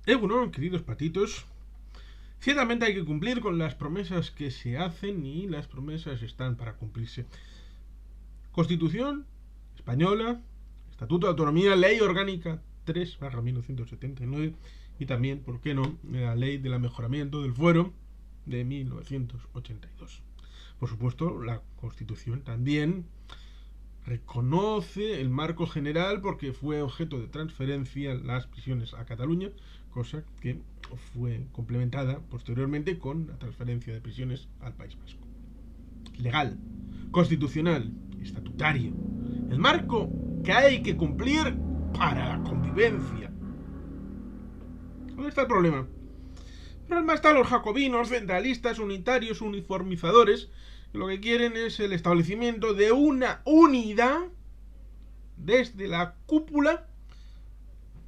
Bueno, queridos patitos, ciertamente hay que cumplir con las promesas que se hacen y las promesas están para cumplirse. Constitución española, Estatuto de Autonomía, Ley Orgánica 3/1979 y también, ¿por qué no?, la Ley del Mejoramiento del Fuero de 1982. Por supuesto, la Constitución también reconoce el marco general porque fue objeto de transferencia las prisiones a Cataluña, cosa que fue complementada posteriormente con la transferencia de prisiones al País Vasco. Legal, constitucional, estatutario. El marco que hay que cumplir para la convivencia. ¿Dónde está el problema? El problema está en los jacobinos, centralistas, unitarios, uniformizadores, que lo que quieren es el establecimiento de una unidad desde la cúpula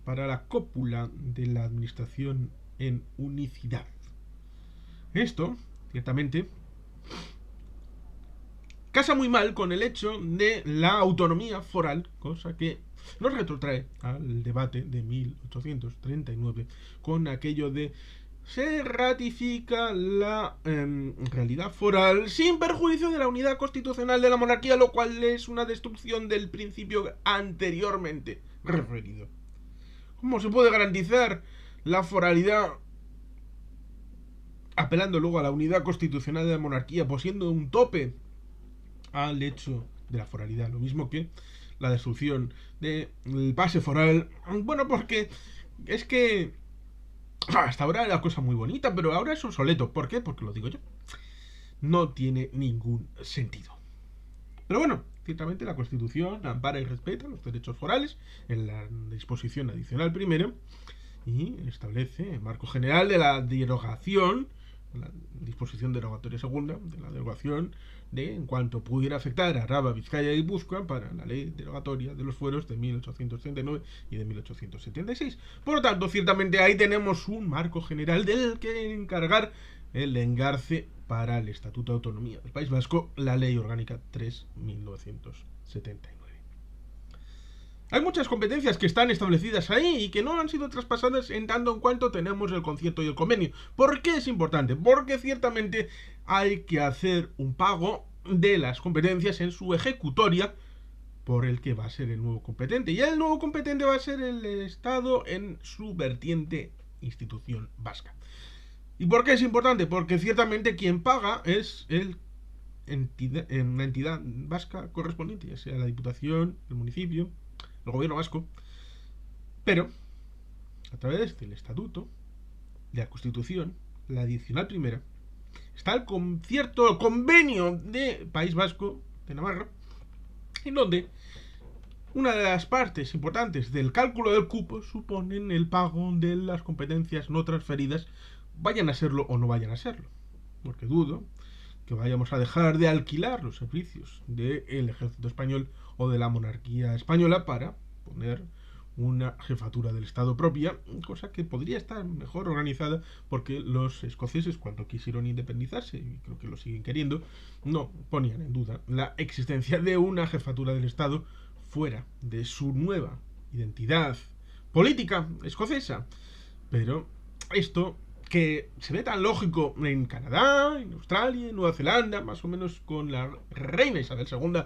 para la cópula de la administración en unicidad. Esto, ciertamente, casa muy mal con el hecho de la autonomía foral, cosa que nos retrotrae al debate de 1839 con aquello de se ratifica la realidad foral sin perjuicio de la unidad constitucional de la monarquía, lo cual es una destrucción del principio anteriormente referido. ¿Cómo se puede garantizar la foralidad apelando luego a la unidad constitucional de la monarquía, poniendo un tope al hecho de la foralidad? Lo mismo que la destrucción del pase foral. Bueno, porque es que hasta ahora era cosa muy bonita, pero ahora es obsoleto. ¿Por qué? Porque lo digo yo. No tiene ningún sentido. Pero bueno, ciertamente la Constitución ampara y respeta los derechos forales en la disposición adicional primero y establece el marco general de la derogación, la disposición derogatoria segunda, de la derogación de en cuanto pudiera afectar a Araba, Vizcaya y Guipúzcoa para la ley derogatoria de los fueros de 1839 y de 1876. Por lo tanto, ciertamente ahí tenemos un marco general del que encargar el engarce para el Estatuto de Autonomía del País Vasco, la Ley Orgánica 3/1979. Hay muchas competencias que están establecidas ahí y que no han sido traspasadas en tanto en cuanto tenemos el concierto y el convenio. ¿Por qué es importante? Porque ciertamente hay que hacer un pago de las competencias en su ejecutoria por el que va a ser el nuevo competente. Y el nuevo competente va a ser el Estado en su vertiente institución vasca. ¿Y por qué es importante? Porque ciertamente quien paga es una entidad vasca correspondiente, ya sea la Diputación, el municipio, el gobierno vasco, pero a través del estatuto, de la Constitución, la adicional primera, está el concierto, el convenio de País Vasco, de Navarra, en donde una de las partes importantes del cálculo del cupo suponen el pago de las competencias no transferidas, vayan a serlo o no vayan a serlo. Porque dudo que vayamos a dejar de alquilar los servicios del ejército español o de la monarquía española para poner una jefatura del Estado propia, cosa que podría estar mejor organizada porque los escoceses, cuando quisieron independizarse, y creo que lo siguen queriendo, no ponían en duda la existencia de una jefatura del Estado fuera de su nueva identidad política escocesa. Pero esto, que se ve tan lógico en Canadá, en Australia, en Nueva Zelanda, más o menos con la reina Isabel II,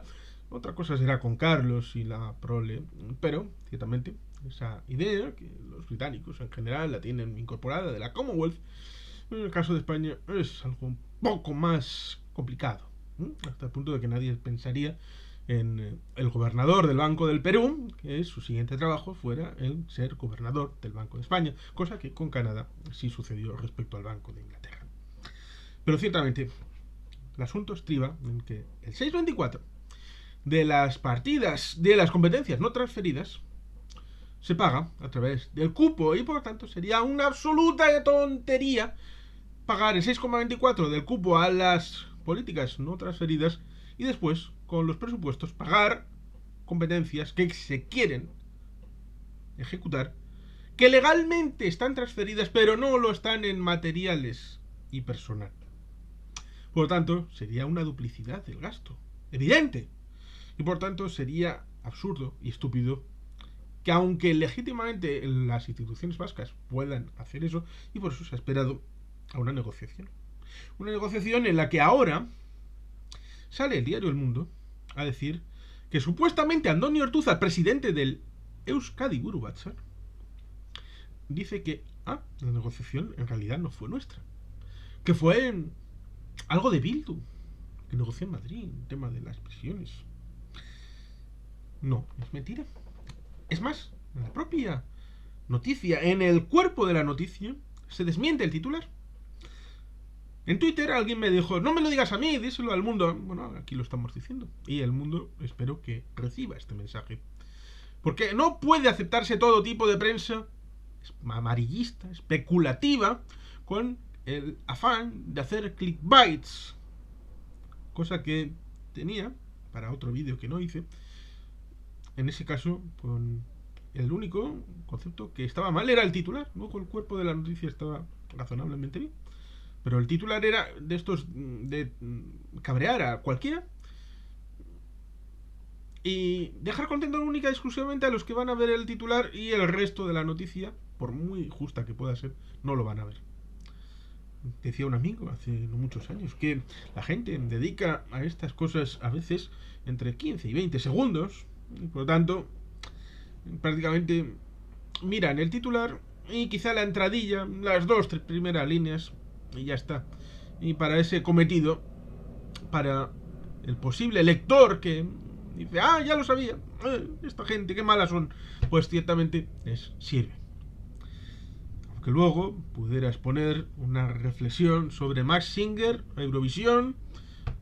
otra cosa será con Carlos y la prole, pero ciertamente esa idea, que los británicos en general la tienen incorporada de la Commonwealth, en el caso de España es algo un poco más complicado, hasta el punto de que nadie pensaría en el gobernador del Banco del Perú, que su siguiente trabajo fuera el ser gobernador del Banco de España, cosa que con Canadá sí sucedió respecto al Banco de Inglaterra. Pero ciertamente el asunto estriba en que el 624 de las partidas de las competencias no transferidas se paga a través del cupo y por lo tanto sería una absoluta tontería pagar el 6,24 del cupo a las políticas no transferidas y después con los presupuestos pagar competencias que se quieren ejecutar, que legalmente están transferidas pero no lo están en materiales y personal. Por lo tanto, sería una duplicidad del gasto, evidente. Y por tanto sería absurdo y estúpido que aunque legítimamente las instituciones vascas puedan hacer eso, y por eso se ha esperado a una negociación. Una negociación en la que ahora sale el diario El Mundo a decir que supuestamente Andoni Ortúzar, presidente del Euskadi Buru Batzar, dice que la negociación en realidad no fue nuestra, que fue algo de Bildu, que negoció en Madrid el tema de las prisiones. No, es mentira. Es más, en la propia noticia, en el cuerpo de la noticia, se desmiente el titular. En Twitter alguien me dijo, no me lo digas a mí, díselo al mundo. Bueno, aquí lo estamos diciendo. Y el mundo espero que reciba este mensaje. Porque no puede aceptarse todo tipo de prensa amarillista, especulativa, con el afán de hacer clickbaits. Cosa que tenía para otro vídeo que no hice. En ese caso, con el único concepto que estaba mal era el titular. Luego el cuerpo de la noticia estaba razonablemente bien. Pero el titular era de estos de cabrear a cualquiera y dejar contento única y exclusivamente a los que van a ver el titular, y el resto de la noticia, por muy justa que pueda ser, no lo van a ver. Decía un amigo hace no muchos años que la gente dedica a estas cosas a veces entre 15 y 20 segundos y por lo tanto prácticamente miran el titular y quizá la entradilla, las dos primeras líneas, y ya está. Y para ese cometido, para el posible lector que dice, ya lo sabía, esta gente, qué malas son, pues ciertamente les sirve. Aunque luego pudieras poner una reflexión sobre Max Singer, Eurovisión,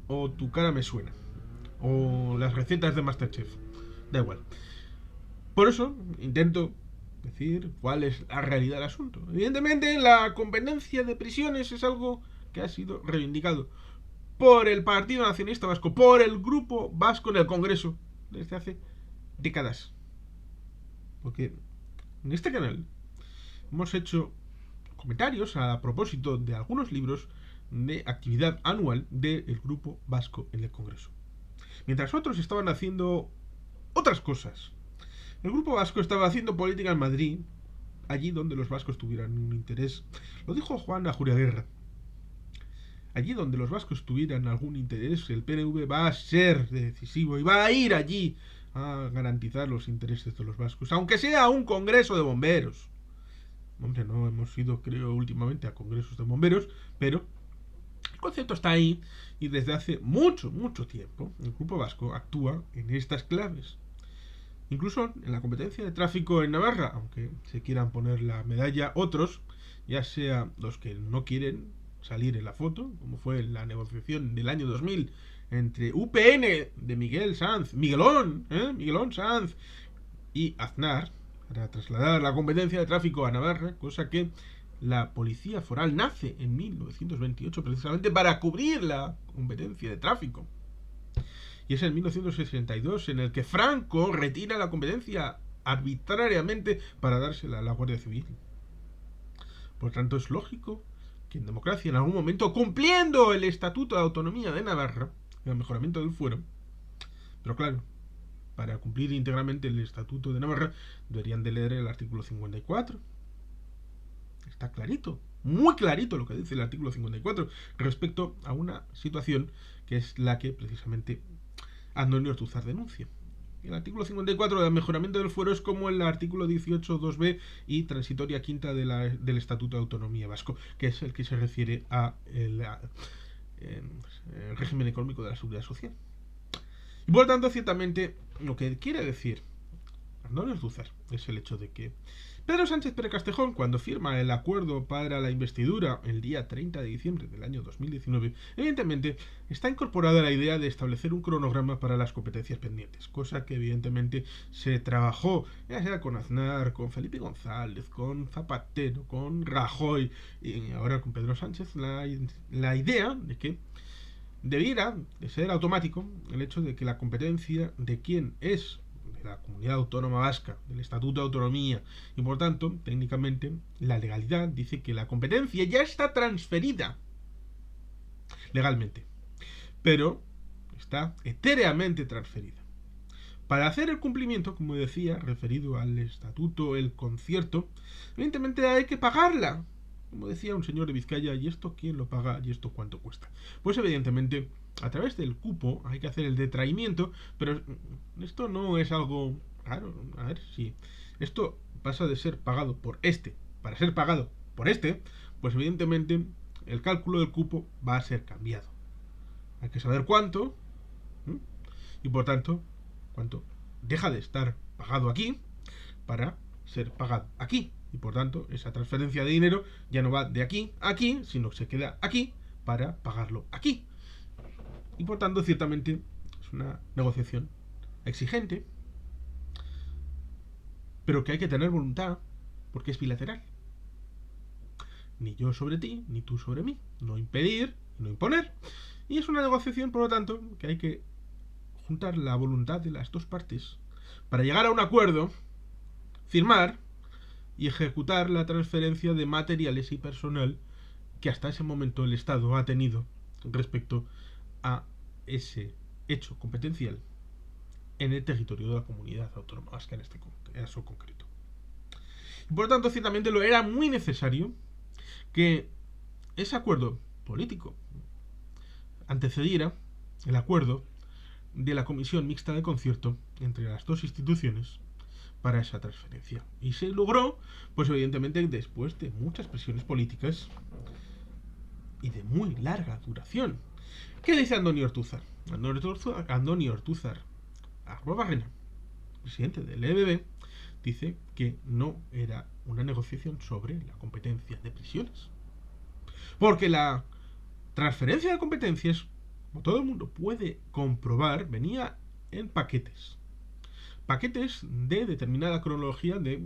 o Tu cara me suena, o las recetas de Masterchef, da igual. Por eso intento decir cuál es la realidad del asunto. Evidentemente, la competencia de prisiones es algo que ha sido reivindicado por el Partido Nacionalista Vasco, por el Grupo Vasco en el Congreso, desde hace décadas. Porque en este canal hemos hecho comentarios a propósito de algunos libros de actividad anual del Grupo Vasco en el Congreso. Mientras otros estaban haciendo otras cosas, el Grupo Vasco estaba haciendo política en Madrid, allí donde los vascos tuvieran un interés. Lo dijo Juan Ajuriaguerra. Allí donde los vascos tuvieran algún interés, el PNV va a ser decisivo y va a ir allí a garantizar los intereses de los vascos, aunque sea un congreso de bomberos. Hombre, no hemos ido, creo, últimamente a congresos de bomberos, pero el concepto está ahí y desde hace mucho, mucho tiempo el Grupo Vasco actúa en estas claves. Incluso en la competencia de tráfico en Navarra, aunque se quieran poner la medalla otros, ya sea los que no quieren salir en la foto, como fue la negociación del año 2000 entre UPN de Miguelón Sanz y Aznar, para trasladar la competencia de tráfico a Navarra, cosa que la Policía Foral nace en 1928 precisamente para cubrir la competencia de tráfico. Y es en 1962 en el que Franco retira la competencia arbitrariamente para dársela a la Guardia Civil. Por tanto, es lógico que en democracia, en algún momento, cumpliendo el Estatuto de Autonomía de Navarra, el mejoramiento del fuero, pero claro, para cumplir íntegramente el Estatuto de Navarra, deberían de leer el artículo 54. Está clarito, muy clarito lo que dice el artículo 54 respecto a una situación que es la que precisamente Andoni Ortúzar denuncia. El artículo 54 del mejoramiento del fuero es como el artículo 18.2b y transitoria quinta del Estatuto de Autonomía Vasco, que es el que se refiere a el régimen económico de la Seguridad Social. Y por lo tanto, ciertamente, lo que quiere decir Andoni Ortúzar es el hecho de que Pedro Sánchez Pérez Castejón, cuando firma el acuerdo para la investidura el día 30 de diciembre del año 2019, evidentemente está incorporada la idea de establecer un cronograma para las competencias pendientes, cosa que evidentemente se trabajó ya sea con Aznar, con Felipe González, con Zapatero, con Rajoy y ahora con Pedro Sánchez, la idea de que debiera de ser automático el hecho de que la competencia de quién es la Comunidad Autónoma Vasca, del Estatuto de Autonomía, y por tanto, técnicamente, la legalidad dice que la competencia ya está transferida legalmente, pero está etéreamente transferida. Para hacer el cumplimiento, como decía, referido al estatuto, el concierto, evidentemente hay que pagarla. Como decía un señor de Vizcaya, ¿y esto quién lo paga? ¿Y esto cuánto cuesta? Pues evidentemente, a través del cupo hay que hacer el detraimiento, pero esto no es algo... Claro, a ver si esto pasa de ser pagado por este para ser pagado por este, pues evidentemente el cálculo del cupo va a ser cambiado. Hay que saber cuánto, ¿sí? Y por tanto, cuánto deja de estar pagado aquí para ser pagado aquí. Y por tanto, esa transferencia de dinero ya no va de aquí a aquí, sino que se queda aquí para pagarlo aquí. Y por tanto, ciertamente, es una negociación exigente, pero que hay que tener voluntad, porque es bilateral. Ni yo sobre ti, ni tú sobre mí. No impedir, no imponer. Y es una negociación, por lo tanto, que hay que juntar la voluntad de las dos partes para llegar a un acuerdo, firmar y ejecutar la transferencia de materiales y personal que hasta ese momento el Estado ha tenido respecto a ese hecho competencial en el territorio de la comunidad autónoma vasca en este caso concreto. Y por lo tanto, ciertamente lo era muy necesario que ese acuerdo político antecediera el acuerdo de la comisión mixta de concierto entre las dos instituciones para esa transferencia. Y se logró, pues evidentemente después de muchas presiones políticas y de muy larga duración. ¿Qué dice Andoni Ortúzar? Andoni Ortúzar Arruabarrena, presidente del EBB, dice que no era una negociación sobre la competencia de prisiones. Porque la transferencia de competencias, como todo el mundo puede comprobar, venía en paquetes. Paquetes de determinada cronología de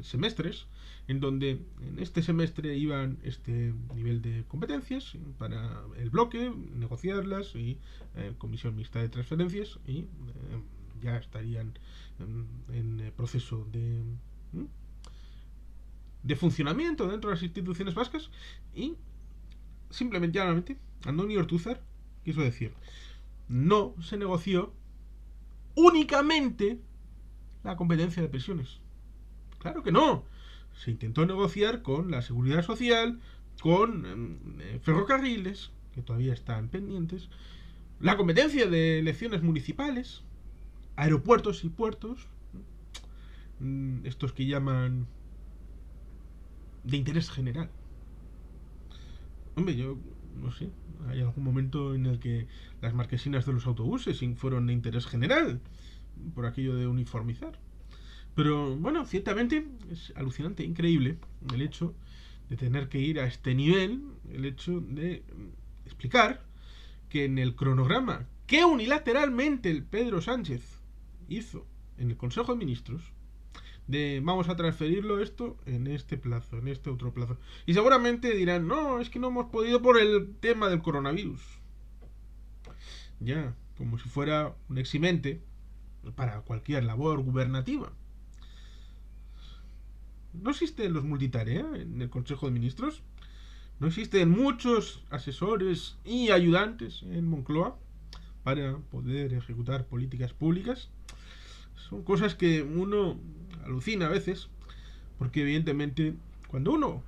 semestres, en donde en este semestre iban este nivel de competencias para el bloque, negociarlas y comisión mixta de transferencias y ya estarían en proceso de funcionamiento dentro de las instituciones vascas y simplemente llanamente Andoni Ortúzar quiso decir, no se negoció únicamente la competencia de prisiones. Claro que no. Se intentó negociar con la Seguridad Social, con ferrocarriles, que todavía están pendientes, la competencia de elecciones municipales, aeropuertos y puertos, estos que llaman de interés general. Hombre, yo no sé, hay algún momento en el que las marquesinas de los autobuses fueron de interés general, por aquello de uniformizar. Pero bueno, ciertamente es alucinante, increíble el hecho de tener que ir a este nivel, el hecho de explicar que en el cronograma que unilateralmente el Pedro Sánchez hizo en el Consejo de Ministros, de vamos a transferirlo esto en este plazo, en este otro plazo. Y seguramente dirán, no, es que no hemos podido por el tema del coronavirus. Ya, como si fuera un eximente para cualquier labor gubernativa. No existen los multitarea en el Consejo de Ministros. No existen muchos asesores y ayudantes en Moncloa para poder ejecutar políticas públicas. Son cosas que uno alucina a veces, porque evidentemente cuando uno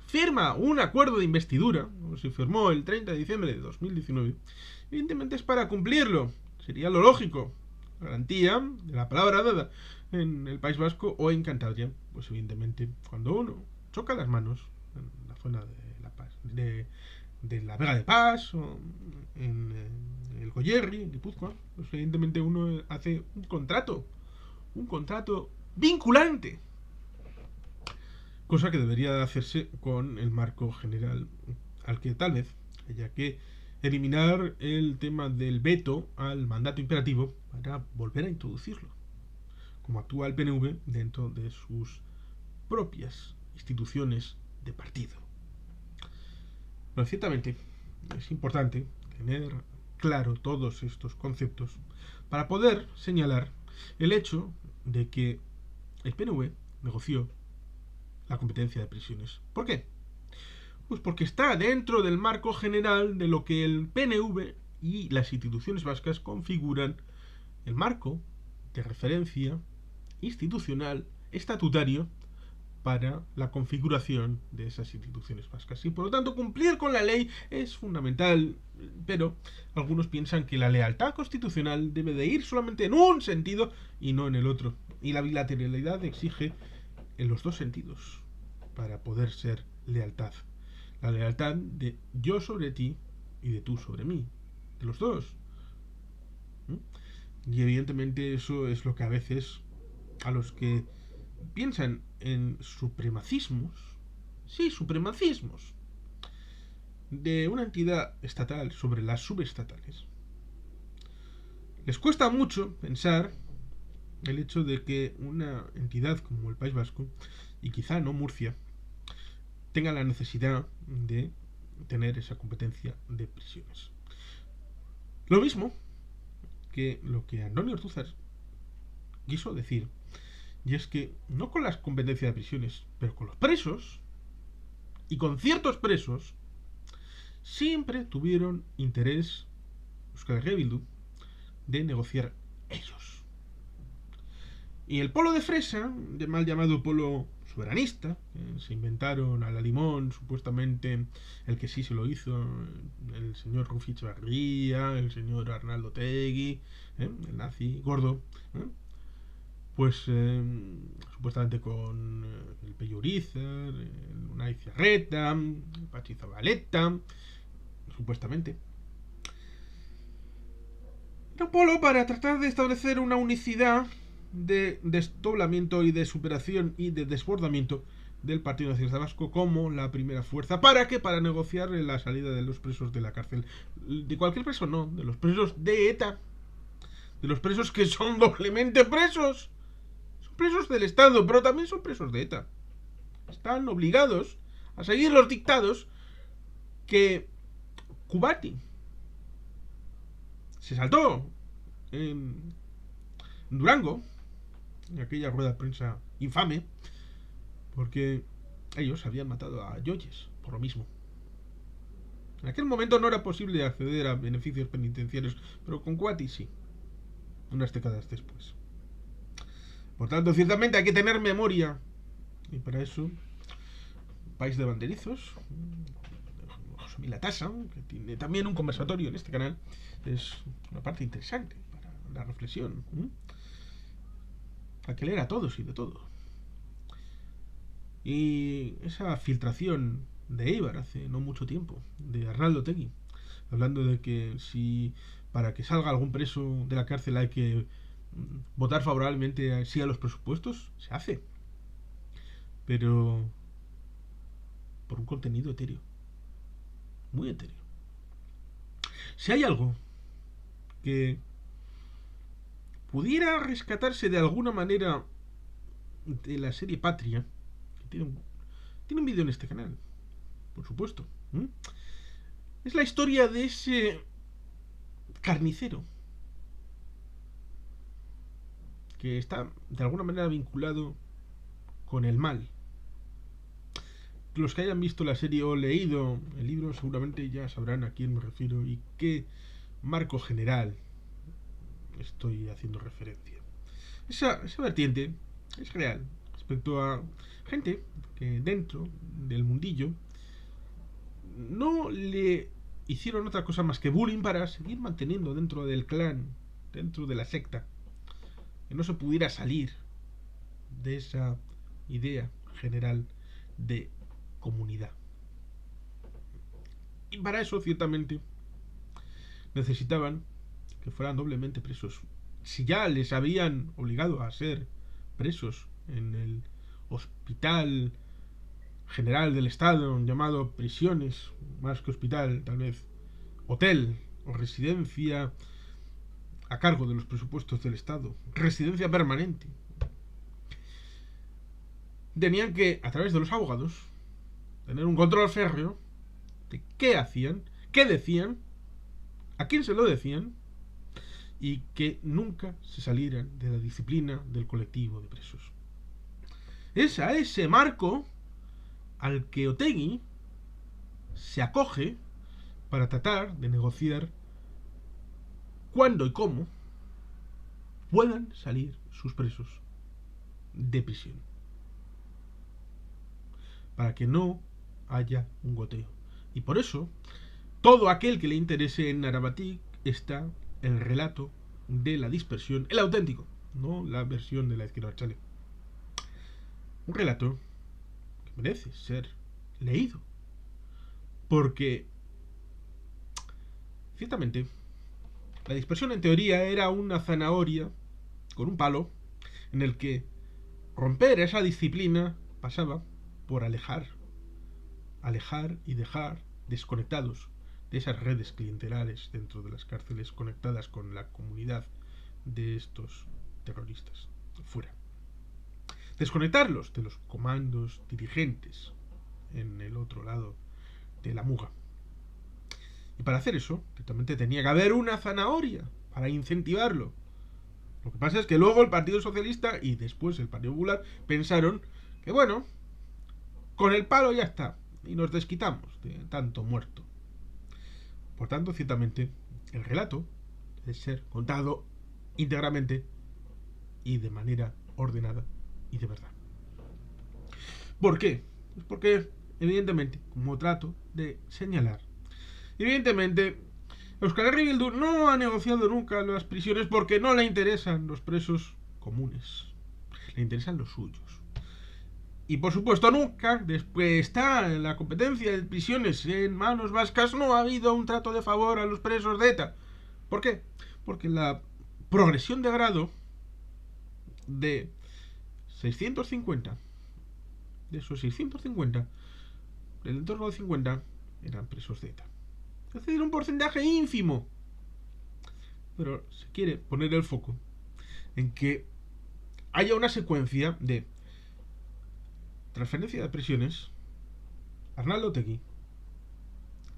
firma un acuerdo de investidura, como se firmó el 30 de diciembre de 2019, evidentemente es para cumplirlo. Sería lo lógico. Garantía de la palabra dada en el País Vasco o en Cantabria. Pues evidentemente cuando uno choca las manos en la zona de La Paz, de la Vega de Paz o en el Goierri, en Guipúzcoa, pues evidentemente uno hace un contrato vinculante, cosa que debería hacerse con el marco general al que tal vez haya que eliminar el tema del veto al mandato imperativo para volver a introducirlo, como actúa el PNV dentro de sus propias instituciones de partido. Pero ciertamente es importante tener claro todos estos conceptos para poder señalar el hecho de que el PNV negoció la competencia de prisiones. ¿Por qué? Pues porque está dentro del marco general de lo que el PNV y las instituciones vascas configuran el marco de referencia institucional, estatutario, para la configuración de esas instituciones vascas. Y por lo tanto, cumplir con la ley es fundamental, pero algunos piensan que la lealtad constitucional debe de ir solamente en un sentido y no en el otro. Y la bilateralidad exige en los dos sentidos para poder ser lealtad. La lealtad de yo sobre ti y de tú sobre mí. De los dos. Y evidentemente eso es lo que a veces a los que piensan en supremacismos, sí, supremacismos, de una entidad estatal sobre las subestatales, les cuesta mucho pensar el hecho de que una entidad como el País Vasco, y quizá no Murcia, tenga la necesidad de tener esa competencia de prisiones. Lo mismo que lo que Antonio Ortúzar quiso decir, y es que no con las competencias de prisiones, pero con los presos, y con ciertos presos, siempre tuvieron interés Euskal Herria Bildu de negociar ellos. Y el polo de Fresa, mal llamado polo soberanista, se inventaron a la limón, supuestamente el que sí se lo hizo, el señor Rufi Echevarría, el señor Arnaldo Tegui, el nazi gordo, pues supuestamente con el Pello Urizar, el Unai Ciarreta, el Patxi Zabaleta, supuestamente. Era un polo para tratar de establecer una unicidad de desdoblamiento y de superación y de desbordamiento del Partido Nacionalista Vasco como la primera fuerza. ¿Para qué? Para negociar la salida de los presos de la cárcel. De cualquier preso, no, de los presos de ETA. De los presos que son doblemente presos. Presos del Estado, pero también son presos de ETA. Están obligados a seguir los dictados que Kubati se saltó en Durango, en aquella rueda de prensa infame, porque ellos habían matado a Yoyes por lo mismo. En aquel momento no era posible acceder a beneficios penitenciarios, pero con Kubati sí, unas décadas después. Por tanto, ciertamente hay que tener memoria. Y para eso, País de Banderizos, José Mila Tasa, que tiene también un conversatorio en este canal, es una parte interesante para la reflexión. Hay que leer a todos y de todo. Y esa filtración de Eibar hace no mucho tiempo, de Arnaldo Tegui, hablando de que si para que salga algún preso de la cárcel hay que votar favorablemente sí a los presupuestos, se hace, pero por un contenido etéreo, muy etéreo. Si hay algo que pudiera rescatarse de alguna manera de la serie Patria, que tiene un vídeo en este canal, por supuesto, es la historia de ese carnicero que está de alguna manera vinculado con el mal. Los que hayan visto la serie o leído el libro seguramente ya sabrán a quién me refiero y qué marco general estoy haciendo referencia. Esa vertiente es real respecto a gente que dentro del mundillo no le hicieron otra cosa más que bullying para seguir manteniendo dentro del clan, dentro de la secta, que no se pudiera salir de esa idea general de comunidad. Y para eso, ciertamente, necesitaban que fueran doblemente presos. Si ya les habían obligado a ser presos en el hospital general del Estado, llamado prisiones, más que hospital, tal vez hotel o residencia a cargo de los presupuestos del Estado, residencia permanente, tenían que, a través de los abogados, tener un control férreo de qué hacían, qué decían, a quién se lo decían, y que nunca se salieran de la disciplina del colectivo de presos. Es a ese marco al que Otegi se acoge para tratar de negociar cuándo y cómo puedan salir sus presos de prisión. Para que no haya un goteo. Y por eso, todo aquel que le interese en Arabatik está el relato de la dispersión, el auténtico, no la versión de la izquierda Abertzale. Un relato que merece ser leído. Porque, ciertamente, la dispersión en teoría era una zanahoria con un palo en el que romper esa disciplina pasaba por alejar y dejar desconectados de esas redes clientelares dentro de las cárceles conectadas con la comunidad de estos terroristas fuera. Desconectarlos de los comandos dirigentes en el otro lado de la muga. Y para hacer eso, ciertamente tenía que haber una zanahoria para incentivarlo. Lo que pasa es que luego el Partido Socialista y después el Partido Popular pensaron que bueno, con el palo ya está, y nos desquitamos de tanto muerto. Por tanto, ciertamente, el relato debe ser contado íntegramente y de manera ordenada y de verdad. ¿Por qué? Pues porque, evidentemente, como trato de señalar, evidentemente, Euskal Herria Bildu no ha negociado nunca las prisiones porque no le interesan los presos comunes, le interesan los suyos. Y por supuesto nunca, después está en la competencia de prisiones en manos vascas, no ha habido un trato de favor a los presos de ETA. ¿Por qué? Porque la progresión de grado de 650, de esos 650, del entorno de 50 eran presos de ETA. Es decir, un porcentaje ínfimo. Pero se quiere poner el foco en que haya una secuencia de transferencia de prisiones, Arnaldo Otegi,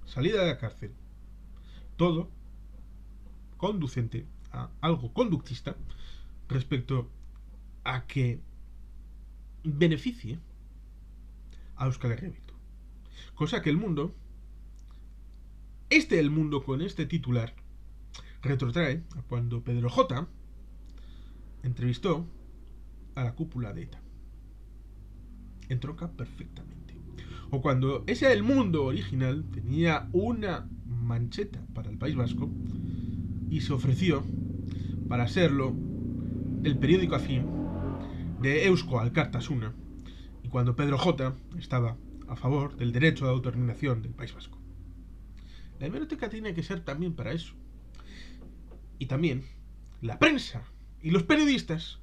salida de la cárcel, todo conducente a algo conductista respecto a que beneficie a Euskal Herria Bildu. Cosa que el mundo, el mundo con este titular, retrotrae a cuando Pedro J. entrevistó a la cúpula de ETA. Entronca perfectamente. O cuando ese El Mundo original tenía una mancheta para el País Vasco y se ofreció para serlo el periódico afín de Eusko Alkartasuna, y cuando Pedro J. estaba a favor del derecho de autodeterminación del País Vasco. La hemeroteca tiene que ser también para eso. Y también la prensa y los periodistas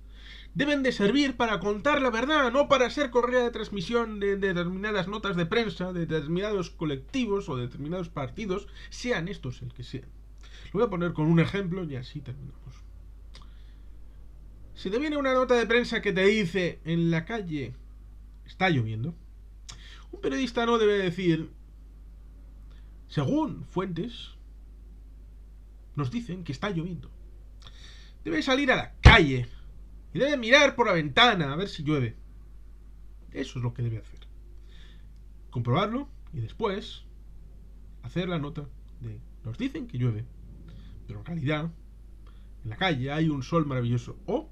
deben de servir para contar la verdad, no para ser correa de transmisión de determinadas notas de prensa, de determinados colectivos o de determinados partidos, sean estos el que sean. Lo voy a poner con un ejemplo y así terminamos. Si te viene una nota de prensa que te dice en la calle está lloviendo, un periodista no debe decir, según fuentes, nos dicen que está lloviendo. Debe salir a la calle y debe mirar por la ventana a ver si llueve. Eso es lo que debe hacer. Comprobarlo y después hacer la nota de nos dicen que llueve, pero en realidad en la calle hay un sol maravilloso. O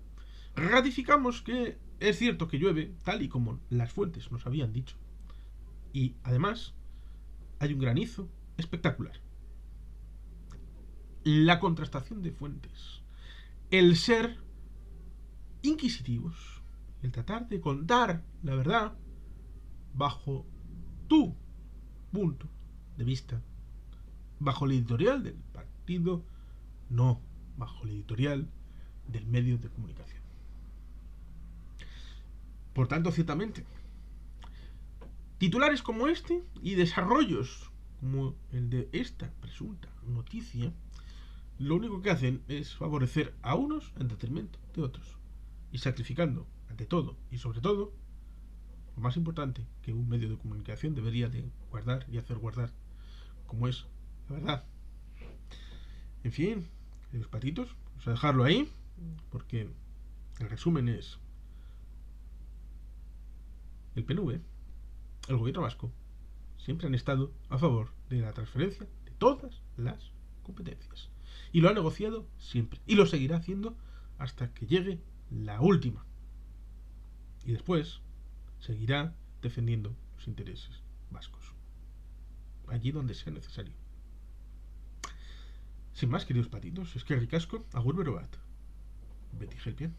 ratificamos que es cierto que llueve tal y como las fuentes nos habían dicho. Y además hay un granizo espectacular. La contrastación de fuentes, el ser inquisitivos, el tratar de contar la verdad bajo tu punto de vista, bajo el editorial del partido, no bajo el editorial del medio de comunicación. Por tanto, ciertamente, titulares como este y desarrollos como el de esta presunta noticia, lo único que hacen es favorecer a unos en detrimento de otros, y sacrificando, ante todo y sobre todo, lo más importante que un medio de comunicación debería de guardar y hacer guardar, como es la verdad. En fin, los patitos, vamos a dejarlo ahí, porque el resumen es: el PNV, el gobierno vasco, siempre han estado a favor de la transferencia de todas las competencias. Y lo ha negociado siempre. Y lo seguirá haciendo hasta que llegue la última. Y después seguirá defendiendo los intereses vascos, allí donde sea necesario. Sin más, queridos patitos, es que ricasco, agur berobat. Beti gelpien.